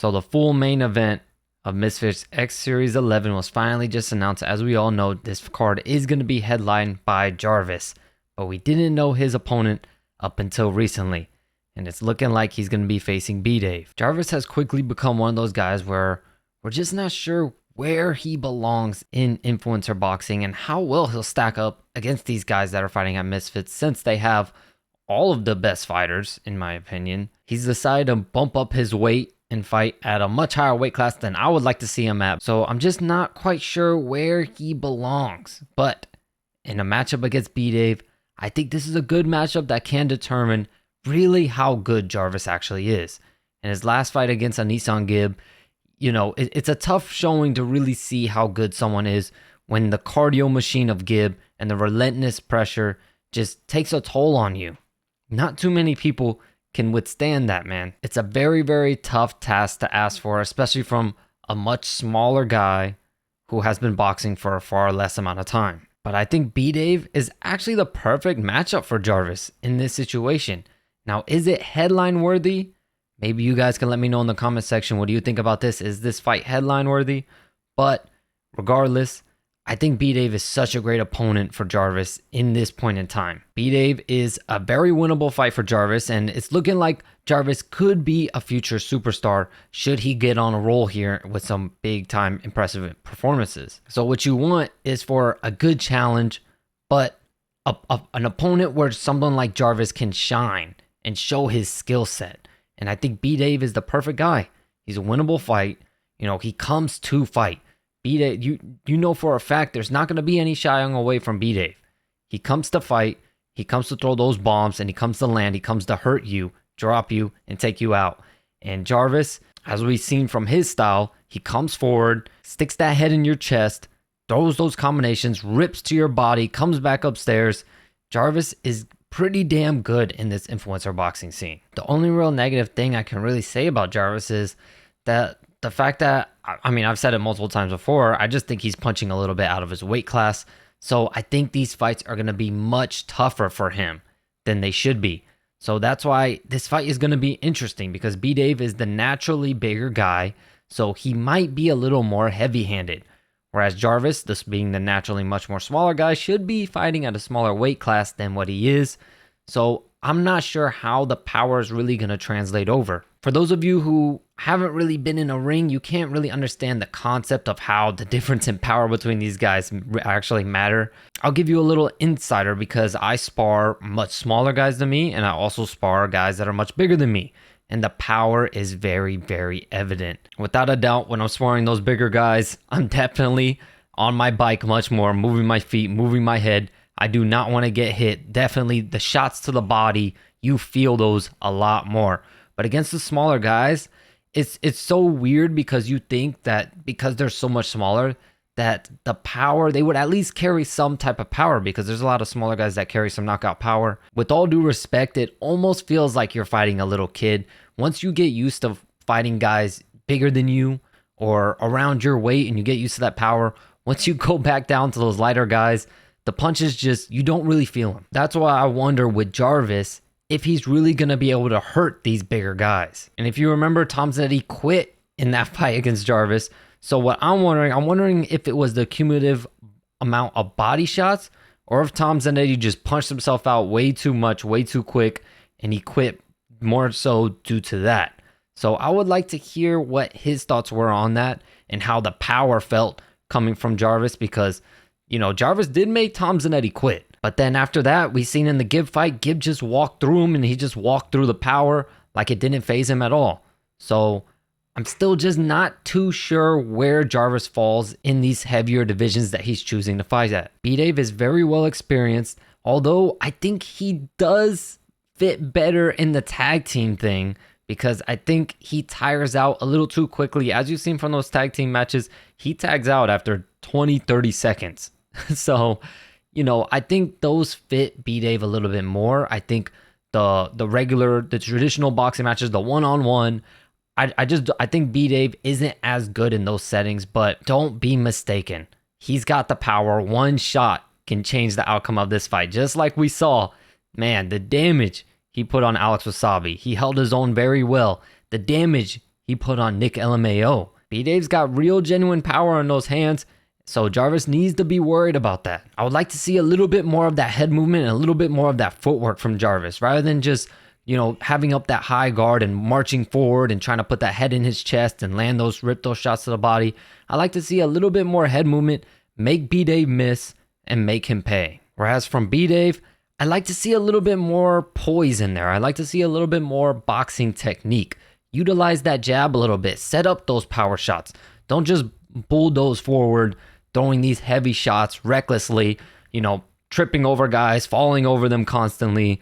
So the full main event of Misfits X Series 11 was finally just announced. As we all know, this card is going to be headlined by Jarvis, but we didn't know his opponent up until recently, and it's looking like he's going to be facing BDave. Jarvis has quickly become one of those guys where we're just not sure where he belongs in influencer boxing and how well he'll stack up against these guys that are fighting at Misfits, since they have all of the best fighters, in my opinion. He's decided to bump up his weight and fight at a much higher weight class than I would like to see him at. So I'm just not quite sure where he belongs. But in a matchup against BDave, I think this is a good matchup that can determine really how good Jarvis actually is. In his last fight against a Nissan Gib, it's a tough showing to really see how good someone is when the cardio machine of Gib and the relentless pressure just takes a toll on you. Not too many people can withstand that, man. It's a very, very tough task to ask for, especially from a much smaller guy who has been boxing for a far less amount of time. But I think BDave is actually the perfect matchup for Jarvis in this situation. Now, is it headline worthy? Maybe you guys can let me know in the comment section. What do you think about this? Is this fight headline worthy? But regardless, I think BDave is such a great opponent for Jarvis in this point in time. BDave is a very winnable fight for Jarvis, and it's looking like Jarvis could be a future superstar should he get on a roll here with some big time impressive performances. So what you want is for a good challenge, but an opponent where someone like Jarvis can shine and show his skill set. And I think BDave is the perfect guy. He's a winnable fight. He comes to fight. BDave, you know for a fact there's not going to be any shying away from BDave. He comes to fight, he comes to throw those bombs, and he comes to land, he comes to hurt you, drop you, and take you out. And Jarvis, as we've seen from his style, he comes forward, sticks that head in your chest, throws those combinations, rips to your body, comes back upstairs. Jarvis is pretty damn good in this influencer boxing scene. The only real negative thing I can really say about Jarvis is that the fact that, I've said it multiple times before, I just think he's punching a little bit out of his weight class. So I think these fights are going to be much tougher for him than they should be. So that's why this fight is going to be interesting, because BDave is the naturally bigger guy, so he might be a little more heavy-handed. Whereas Jarvis, this being the naturally much more smaller guy, should be fighting at a smaller weight class than what he is. So I'm not sure how the power is really going to translate over. For those of you who haven't really been in a ring, you can't really understand the concept of how the difference in power between these guys actually matter. I'll give you a little insider, because I spar much smaller guys than me, and I also spar guys that are much bigger than me. And the power is very, very evident. Without a doubt, when I'm sparring those bigger guys, I'm definitely on my bike much more, moving my feet, moving my head. I do not want to get hit. Definitely the shots to the body, you feel those a lot more. But against the smaller guys, it's so weird, because you think that because they're so much smaller, that the power, they would at least carry some type of power, because there's a lot of smaller guys that carry some knockout power. With all due respect, it almost feels like you're fighting a little kid. Once you get used to fighting guys bigger than you or around your weight and you get used to that power, once you go back down to those lighter guys, the punches just, you don't really feel them. That's why I wonder with Jarvis if he's really going to be able to hurt these bigger guys. And if you remember, Tom Zanetti quit in that fight against Jarvis. So what I'm wondering if it was the cumulative amount of body shots, or if Tom Zanetti just punched himself out way too much, way too quick, and he quit more so due to that. So I would like to hear what his thoughts were on that and how the power felt coming from Jarvis, because, Jarvis did make Tom Zanetti quit. But then after that, we seen in the Gib fight, Gib just walked through him, and he just walked through the power like it didn't faze him at all. So I'm still just not too sure where Jarvis falls in these heavier divisions that he's choosing to fight at. BDave is very well experienced, although I think he does fit better in the tag team thing, because I think he tires out a little too quickly. As you've seen from those tag team matches, he tags out after 20, 30 seconds. So, I think those fit BDave a little bit more. I think the traditional boxing matches, the one-on-one, I think BDave isn't as good in those settings, but don't be mistaken. He's got the power. One shot can change the outcome of this fight. Just like we saw, man, the damage he put on Alex Wasabi. He held his own very well. The damage he put on Nick LMAO. BDave's got real genuine power on those hands, so Jarvis needs to be worried about that. I would like to see a little bit more of that head movement and a little bit more of that footwork from Jarvis, rather than just, having up that high guard and marching forward and trying to put that head in his chest and rip those shots to the body. I like to see a little bit more head movement, make BDave miss, and make him pay. Whereas from BDave, I like to see a little bit more poise in there. I like to see a little bit more boxing technique. Utilize that jab a little bit. Set up those power shots. Don't just bulldoze forward, throwing these heavy shots recklessly, tripping over guys, falling over them constantly.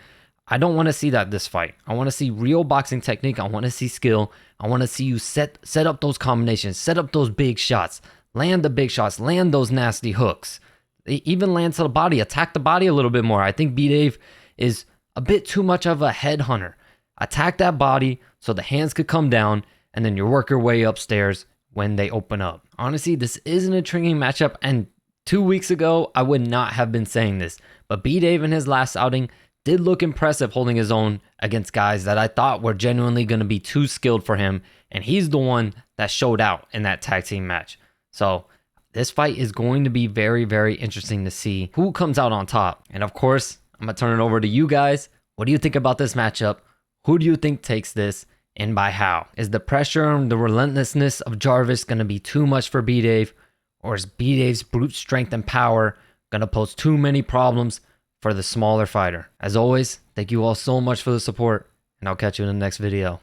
I don't want to see that this fight. I want to see real boxing technique. I want to see skill. I want to see you set up those combinations, set up those big shots, land the big shots, land those nasty hooks. Even land to the body, attack the body a little bit more. I think BDave is a bit too much of a headhunter. Attack that body so the hands could come down, and then you work your way upstairs when they open up. Honestly, this isn't a intriguing matchup, and 2 weeks ago, I would not have been saying this. But BDave in his last outing did look impressive holding his own against guys that I thought were genuinely going to be too skilled for him, and he's the one that showed out in that tag team match. So this fight is going to be very, very interesting to see who comes out on top. And of course, I'm going to turn it over to you guys. What do you think about this matchup? Who do you think takes this, and by how? Is the pressure and the relentlessness of Jarvis going to be too much for BDave, or is BDave's brute strength and power going to pose too many problems for the smaller fighter? As always, thank you all so much for the support, and I'll catch you in the next video.